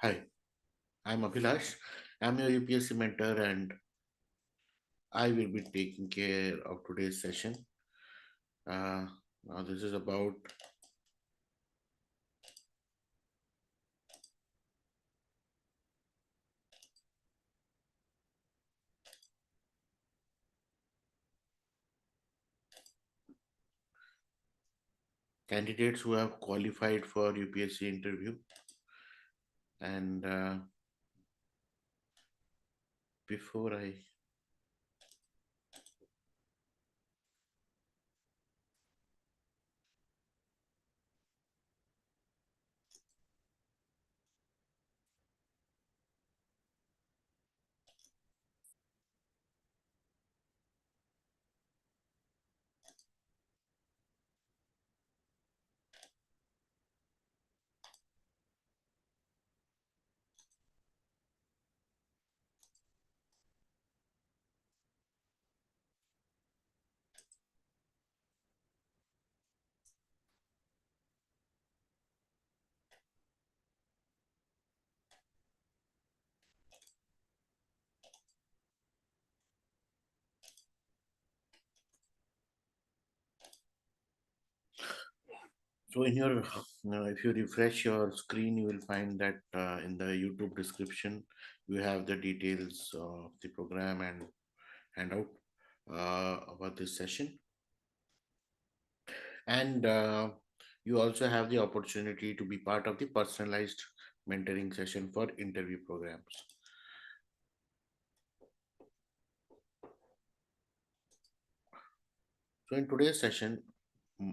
Hi, I'm Abhilash. I'm your UPSC mentor and I will be taking care of today's session. Uh, Now, this is about candidates who have qualified for UPSC interview. And before I so in your if you refresh your screen, you will find that in the YouTube description you have the details of the program and handout about this session. And you also have the opportunity to be part of the personalized mentoring session for interview programs. So in today's session,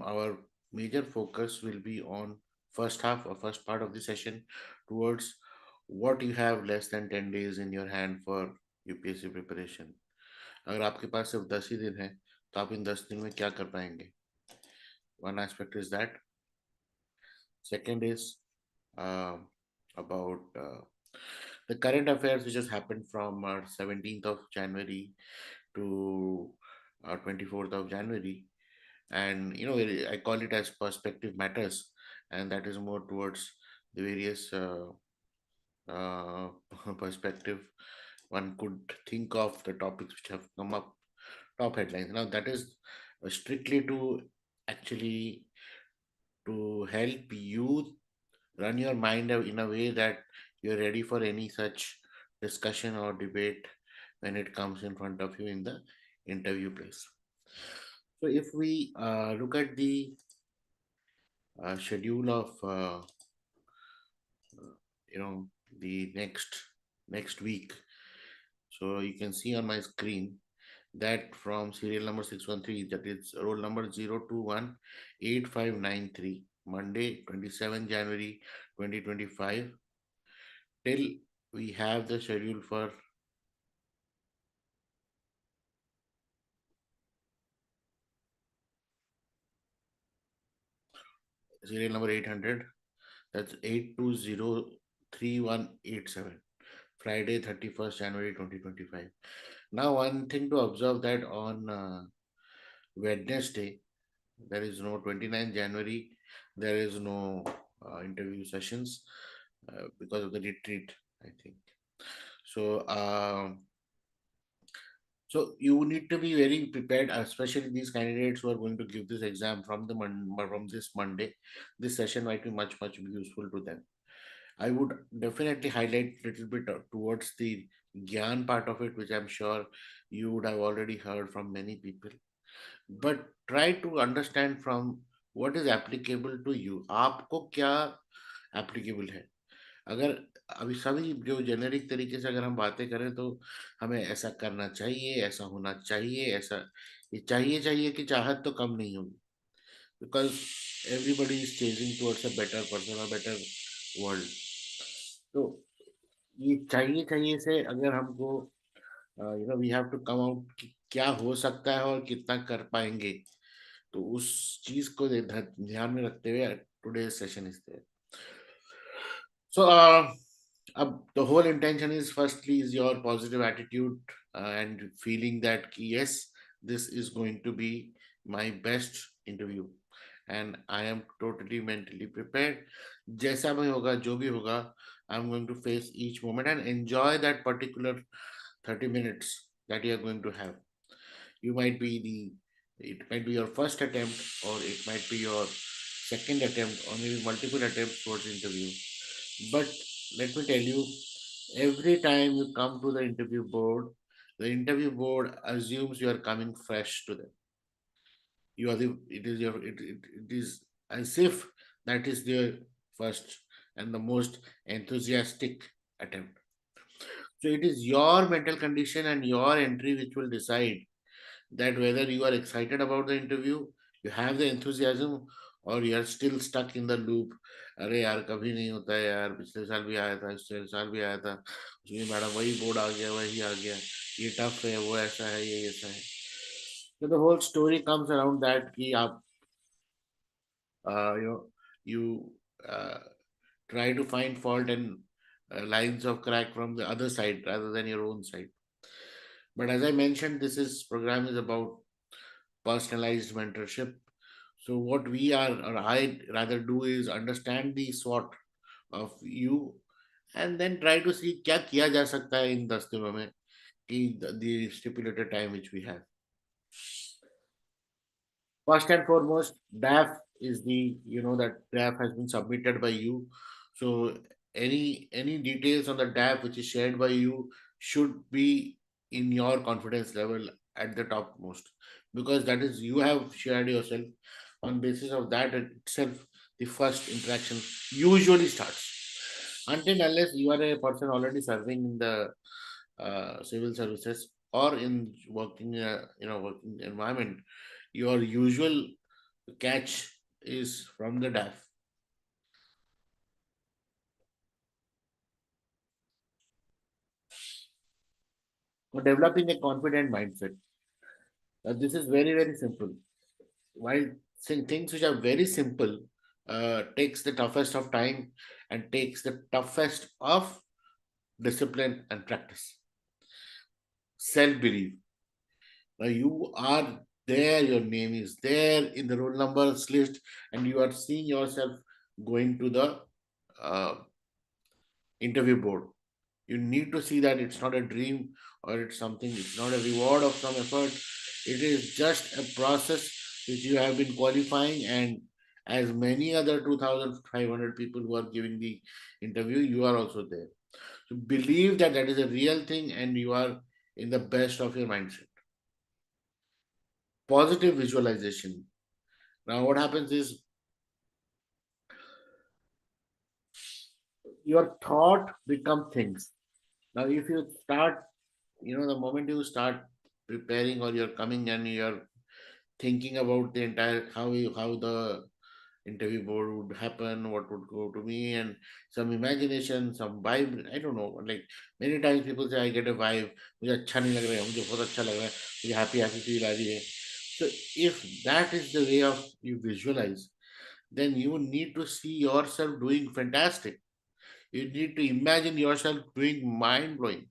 our major focus will be on first half or first part of the session towards what you have less than 10 days in your hand for UPSC preparation. अगर आपके पास सिर्फ 10 ही दिन है तो आप इन 10 दिन में क्या कर पाएंगे? One aspect is that. Second is uh, about the current affairs which has happened from 17th of January to 24th of January. And, I call it as perspective matters. And that is more towards the various uh, perspective one could think of the topics which have come up, top headlines. Now, that is strictly to actually to help you run your mind in a way that you're ready for any such discussion or debate when it comes in front of you in the interview place. So if we look at the schedule of you know the next week, so you can see on my screen that from serial number 613, that is roll number 0218593, Monday 27 January 2025, till we have the schedule for serial number 800, that's 8203187, Friday 31st January 2025. Now, one thing to observe that on Wednesday, there is no 29th January, there is no interview sessions because of the retreat, I think. So, so you need to be very prepared, especially these candidates who are going to give this exam from from this Monday. This session might be much useful to them. I would definitely highlight a little bit towards the Gyan part of it, which I'm sure you would have already heard from many people. But try to understand from what is applicable to you. आपको क्या applicable है? अगर अभी सभी जो generic तरीके से अगर हम बातें करें तो हमें ऐसा करना चाहिए, ऐसा होना चाहिए, ऐसा ये चाहिए की चाहत तो कम नहीं होगी, because everybody is chasing towards a better person, a better world. तो ये चाहिए से अगर हमको we have to come out कि क्या हो सकता है और कितना कर पाएंगे, तो उस चीज को ध्यान में रखते हुए today session is there. So, the whole intention is firstly is your positive attitude and feeling that yes, this is going to be my best interview, and I am totally mentally prepared. जैसा भी होगा, जो भी होगा, I'm going to face each moment and enjoy that particular 30 minutes that you are going to have. You might be it might be your first attempt, or it might be your second attempt, or maybe multiple attempts towards interview. But let me tell you, every time you come to the interview board assumes you are coming fresh to them. You are the it is as if that is their first and the most enthusiastic attempt. So it is your mental condition and your entry which will decide that whether you are excited about the interview, you have the enthusiasm, or you are still stuck in the loop. अरे यार कभी नहीं होता है यार, पिछले साल भी आया था, पिछले साल भी आया था, उसमें मैडम वही बोर्ड आ गया, वही आ गया, ये टफ है, वो ऐसा है, ये ऐसा है. So the whole story comes around that कि आप you know you uh, try to find fault and lines of crack from the other side rather than your own side. But as I mentioned, this is program is about personalized mentorship. So what we are, or I rather do, is understand the SWOT of you and then try to see क्या किया जा सकता है इन 10 दिनों में in the stipulated time which we have. First and foremost, DAF is the, that DAF has been submitted by you. So any details on the DAF which is shared by you should be in your confidence level at the topmost, because that is you have shared yourself. On basis of that itself, the first interaction usually starts. Until unless you are a person already serving in the civil services or in working working environment, your usual catch is from the DAF. For developing a confident mindset, this is very very simple. While saying things which are very simple takes the toughest of time and takes the toughest of discipline and practice. Self belief. Now you are there, your name is there in the roll numbers list, and you are seeing yourself going to the uh, interview board. You need to see that it's not a dream, or it's something, it's not a reward of some effort. It is just a process which you have been qualifying, and as many other 2,500 people who are giving the interview, you are also there. So believe that that is a real thing and you are in the best of your mindset. Positive visualization. Now, what happens is your thought become things. Now, if you start, the moment you start preparing, or you're coming and you're thinking about the entire how the interview board would happen, what would go to me, and some imagination, some vibe. I don't know. Like many times people say, I get a vibe. मुझे अच्छा नहीं लग रहा है, मुझे बहुत अच्छा लग रहा है, मुझे happy happy feel आ रही है. So if that is the way of you visualize, then you need to see yourself doing fantastic. You need to imagine yourself doing mind blowing.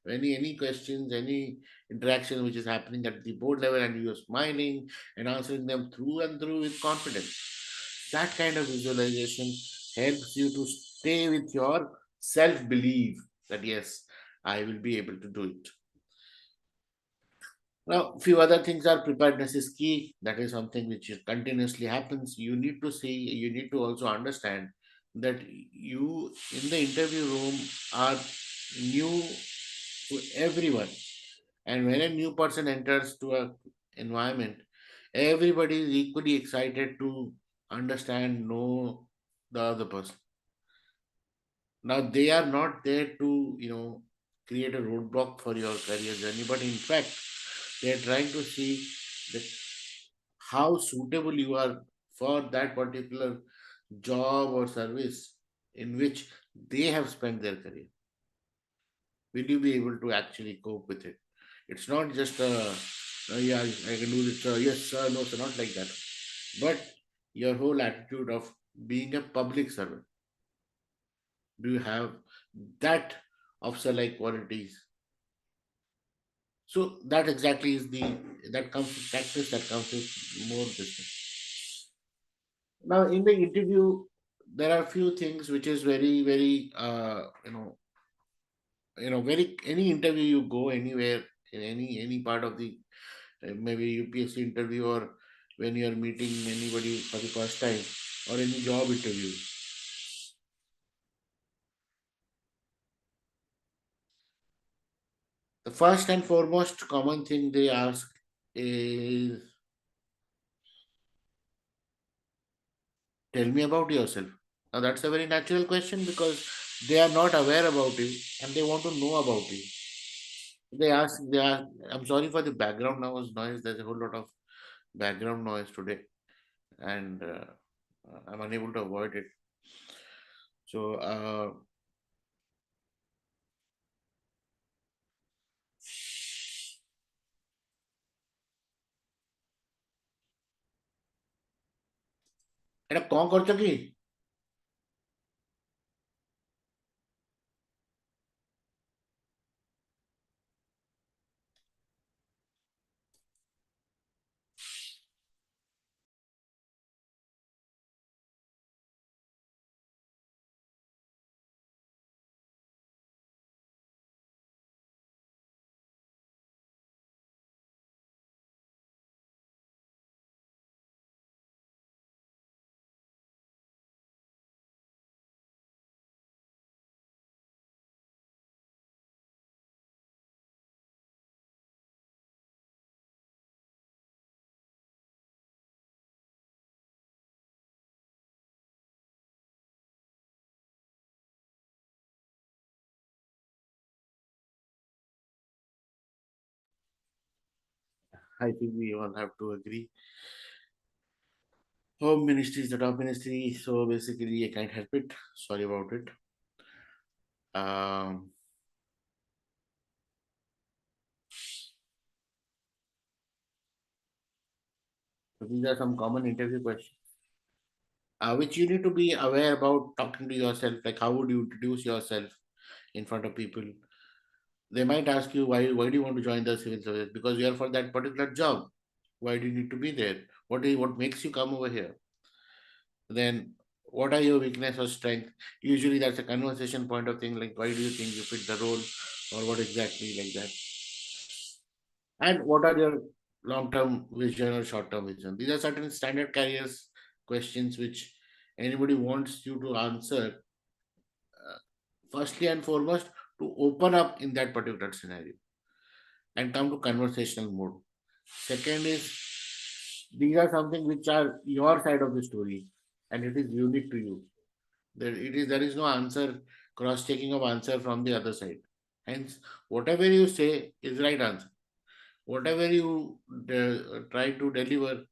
Any questions, any interaction which is happening at the board level, and you're smiling and answering them through and through with confidence. That kind of visualization helps you to stay with your self belief that yes, I will be able to do it. Now, few other things are preparedness is key. That is something which continuously happens. You need to see, you need to also understand that you in the interview room are new to everyone. And when a new person enters to a environment, everybody is equally excited to understand, know the other person. Now they are not there to, create a roadblock for your career journey, but in fact, they are trying to see that how suitable you are for that particular job or service in which they have spent their career. Will you be able to actually cope with it? It's not just yeah, I can do this, yes, sir, no, sir, not like that. But your whole attitude of being a public servant. Do you have that officer like qualities? So that exactly is that comes with practice, that comes with more business. Now, in the interview, there are few things which is very, very, very any interview you go anywhere in any part of the maybe UPSC interview or when you are meeting anybody for the first time or any job interview. The first and foremost common thing they ask is tell me about yourself. Now that's a very natural question because they are not aware about you and they want to know about you. They ask, I'm sorry for the background noise. There's a whole lot of background noise today and I'm unable to avoid it. So, এটা କଣ କରୁଛ କି? I think we all have to agree. Home ministry is the top ministry, so basically I can't help it. Sorry about it. Um, so these are some common interview questions, which you need to be aware about talking to yourself. Like, how would you introduce yourself in front of people? They might ask you why do you want to join the civil service? Because you are for that particular job. Why do you need to be there? What makes you come over here? Then what are your weakness or strength? Usually that's a conversation point of thing, like why do you think you fit the role or what exactly like that. And what are your long-term vision or short-term vision? These are certain standard careers questions which anybody wants you to answer, firstly and foremost, to open up in that particular scenario and come to conversational mode. Second is these are something which are your side of the story and it is unique to you. There is no answer, cross-checking of answer from the other side. Hence, whatever you say is right answer. Whatever you try to deliver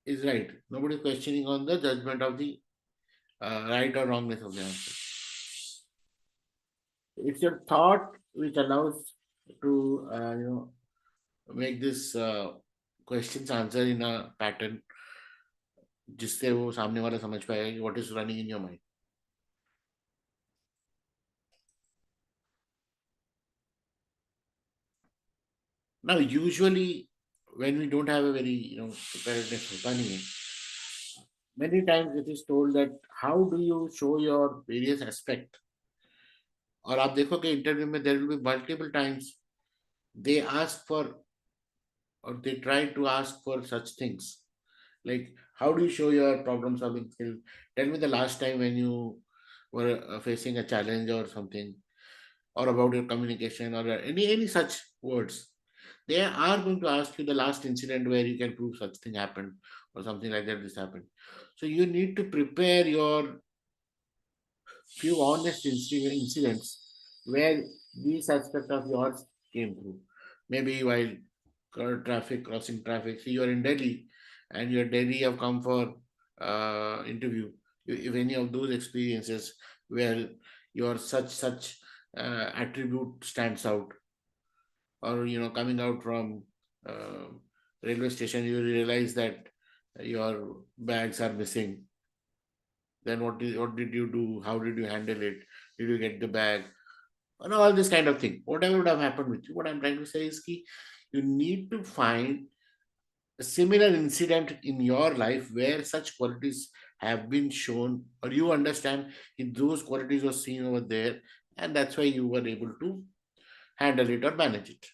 is right. Nobody is questioning on the judgment of the right or wrongness of the answer. It's your thought which allows to make this questions answer in a pattern जिससे वो सामने वाला समझ पाएगा कि what is running in your mind. Now, usually when we don't have a very preparedness होता नहीं है, many times it is told that how do you show your various aspect. और आप देखोगे इंटरव्यू में there will be multiple times they ask for or they try to ask for such things like how do you show your problem solving skill. Tell me the last time when you were facing a challenge or something, or about your communication or any such words. They are going to ask you the last incident where you can prove such thing happened or something like that this happened. So you need to prepare your few honest incidents where these aspect of yours came through. Maybe while crossing traffic. See, you're in Delhi, and you're Delhi. Have come for interview. If any of those experiences where your such attribute stands out, or coming out from uh, railway station, you realize that your bags are missing. Then what did you do? How did you handle it? Did you get the bag? All this kind of thing. Whatever would have happened with you. What I'm trying to say is key, you need to find a similar incident in your life where such qualities have been shown, or you understand if those qualities were seen over there, and that's why you were able to handle it or manage it.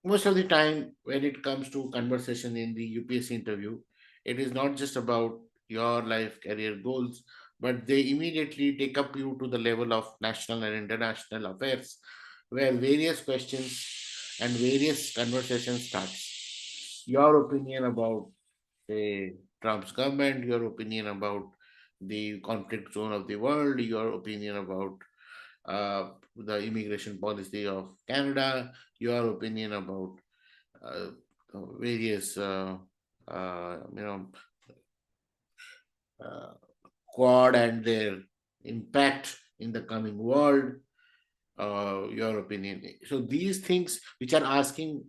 Most of the time, when it comes to conversation in the UPSC interview, it is not just about your life career goals, but they immediately take up you to the level of national and international affairs, where various questions and various conversations starts. Your opinion about, say, Trump's government, your opinion about the conflict zone of the world, your opinion about the immigration policy of Canada, your opinion about uh, various you know uh, quad and their impact in the coming world, your opinion. So these things which are asking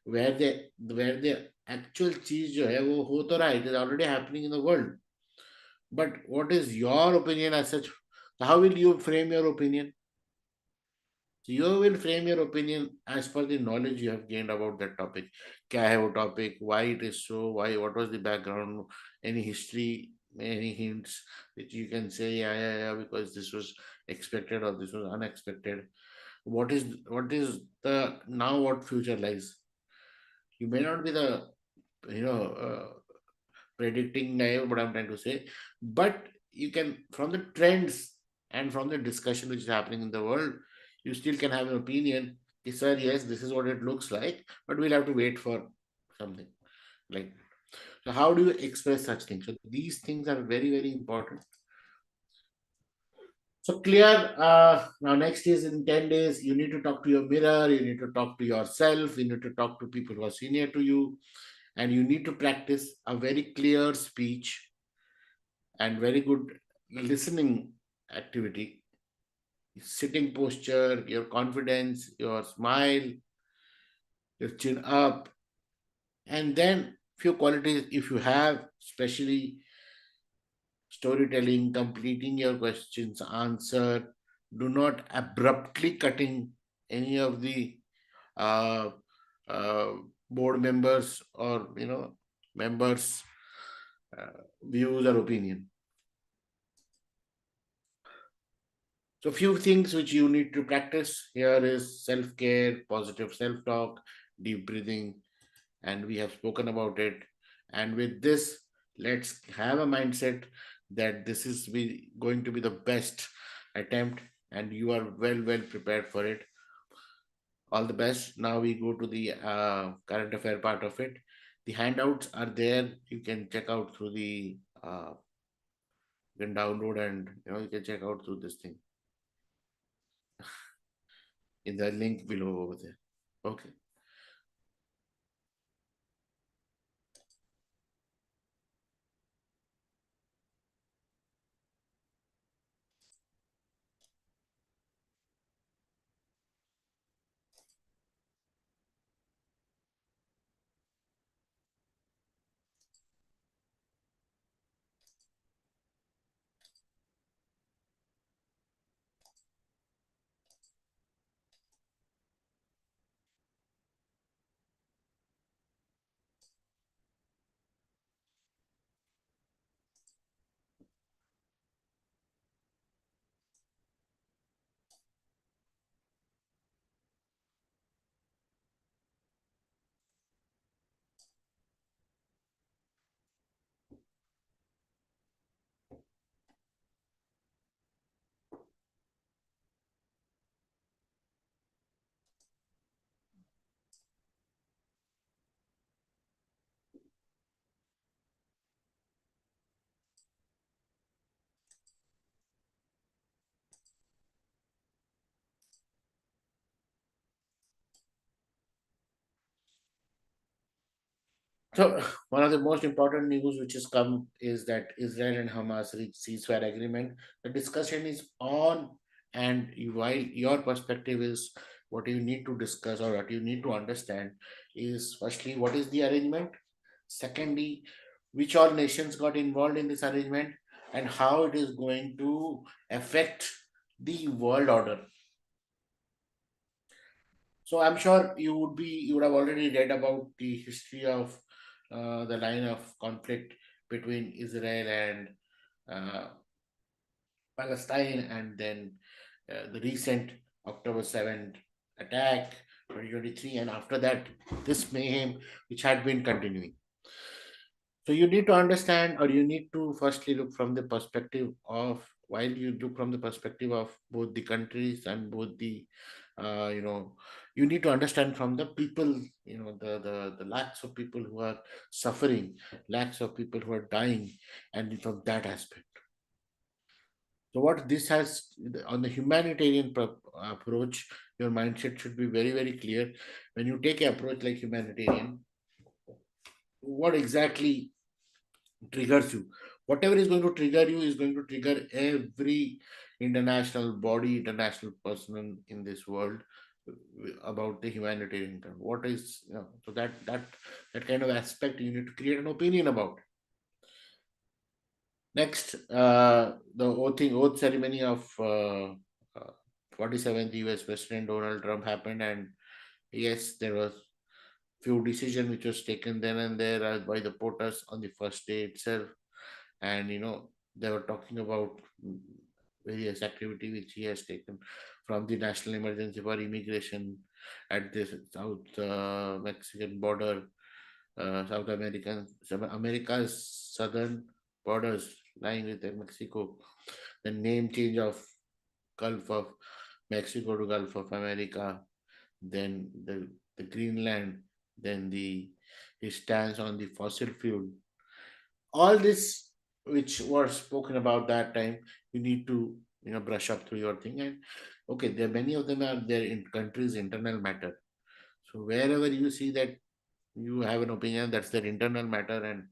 where the actual चीज जो है वो हो तो रहा है, it is already happening in the world, but what is your opinion as such? So how will you frame your opinion? So you will frame your opinion as per the knowledge you have gained about that topic. क्या है वो topic? Why it is so? Why? What was the background? Any history? Any hints which you can say, yeah, yeah, yeah, because this was expected or this was unexpected. What is the now? What future lies? You may not be the you know predicting what I'm trying to say, but you can, from the trends and from the discussion which is happening in the world, you still can have an opinion. Sir, yes, this is what it looks like, but we'll have to wait for something like. So, how do you express such things? So, these things are very, very important. So, clear. Now, next is in 10 days, you need to talk to your mirror, you need to talk to yourself, you need to talk to people who are senior to you, and you need to practice a very clear speech and very good listening activity, sitting posture, your confidence, your smile, your chin up, and then few qualities if you have, especially storytelling, completing your questions answer, do not abruptly cutting any of the uh, uh, board members or members views or opinion. So few things which you need to practice here is self-care, positive self-talk, deep breathing, and we have spoken about it. And with this, let's have a mindset that this is going to be the best attempt, and you are well prepared for it. All the best. Now we go to the current affair part of it. The handouts are there. You can check out through the. You can download and you can check out through this thing in the link below over there. Okay. So one of the most important news which has come is that Israel and Hamas reached ceasefire agreement. The discussion is on, and while your perspective is what you need to discuss or what you need to understand is firstly what is the arrangement, secondly which all nations got involved in this arrangement, and how it is going to affect the world order. So I'm sure you would have already read about the history of the line of conflict between Israel and uh, Palestine, and then the recent October 7th attack, 2023, and after that, this mayhem which had been continuing. So you need to understand, or you need to firstly look from the perspective of, while you look from the perspective of both the countries and both the, you know, you need to understand from the people, the lakhs of people who are suffering, lakhs of people who are dying, and from that aspect. So what this has on the humanitarian approach, your mindset should be very, very clear. When you take an approach like humanitarian, what exactly triggers you? Whatever is going to trigger you is going to trigger every international body, international person in this world about the humanitarian term. What is, so that kind of aspect you need to create an opinion about. Next, the oath ceremony of 47th US President Donald Trump happened, and yes, there was few decision which was taken then and there by the porters on the first day itself, and they were talking about various activity which he has taken, from the national emergency for immigration at the South Mexican border, America's southern borders lying with Mexico, the name change of Gulf of Mexico to Gulf of America, then the Greenland, then the his stance on the fossil fuel. All this which was spoken about that time, you need to brush up through your thing. And okay, there many of them are there in countries' internal matter. So wherever you see that you have an opinion, that's their internal matter, and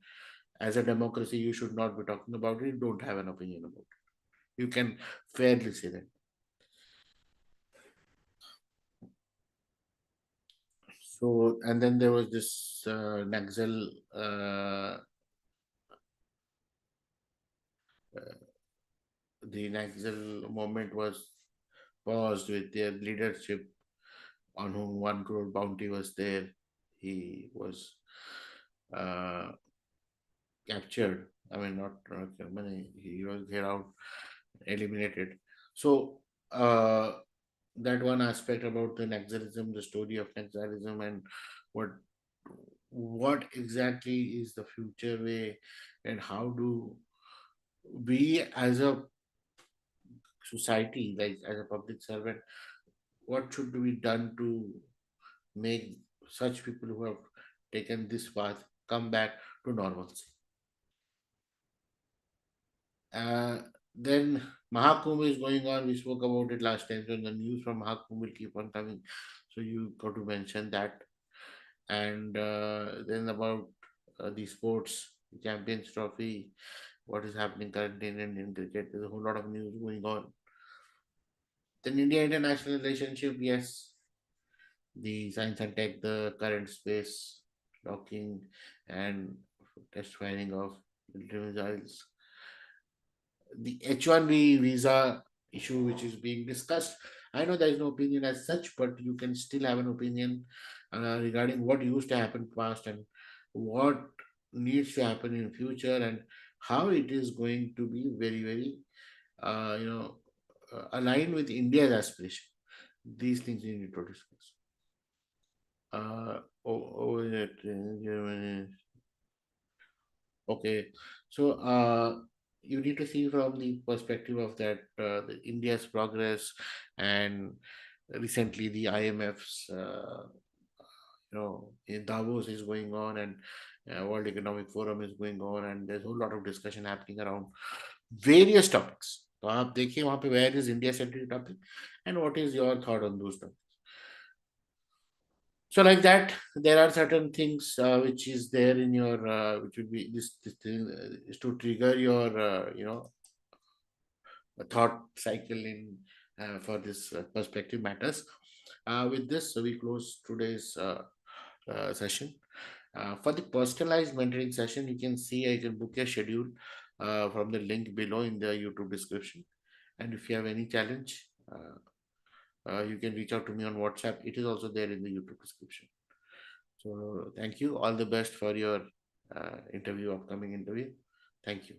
as a democracy, you should not be talking about it. Don't have an opinion about it. You can fairly say that. So, and then there was this Naxal, the Naxal movement was paused with their leadership, on whom 1 crore bounty was there. He was uh, captured. I mean, not I mean, he was get out, eliminated. So, that one aspect about the Naxalism, the story of Naxalism, and what what exactly is the future way, and how do we as a society, like as a public servant, what should be done to make such people who have taken this path come back to normalcy. Then Mahakumbh is going on. We spoke about it last time. So the news from Mahakumbh will keep on coming. So you got to mention that. And then about the sports champions trophy, what is happening currently in Indian cricket. There's a whole lot of news going on. Then India international relationship, yes, the science and tech, the current space docking and test firing of military missiles, the H1B visa issue which is being discussed. I know there is no opinion as such, but you can still have an opinion regarding what used to happen past and what needs to happen in future, and how it is going to be very, very uh, you know aligned with India's aspiration. These things you need to discuss. Over at Germany. Okay, so you need to see from the perspective of that the India's progress, and recently the IMF's in Davos is going on, and World Economic Forum is going on, and there's a whole lot of discussion happening around various topics. तो आप देखिए वहाँ पे where is India centric topic, and what is your thought on those topics. So like that, there are certain things which is there in your which would be this thing is to trigger your thought cycle in for this perspective matters. With this, so we close today's session. For the personalized mentoring session, you can see I can book a schedule from the link below in the YouTube description. And if you have any challenge, You can reach out to me on WhatsApp. It is also there in the YouTube description. So thank you. All the best for your interview, upcoming interview. Thank you.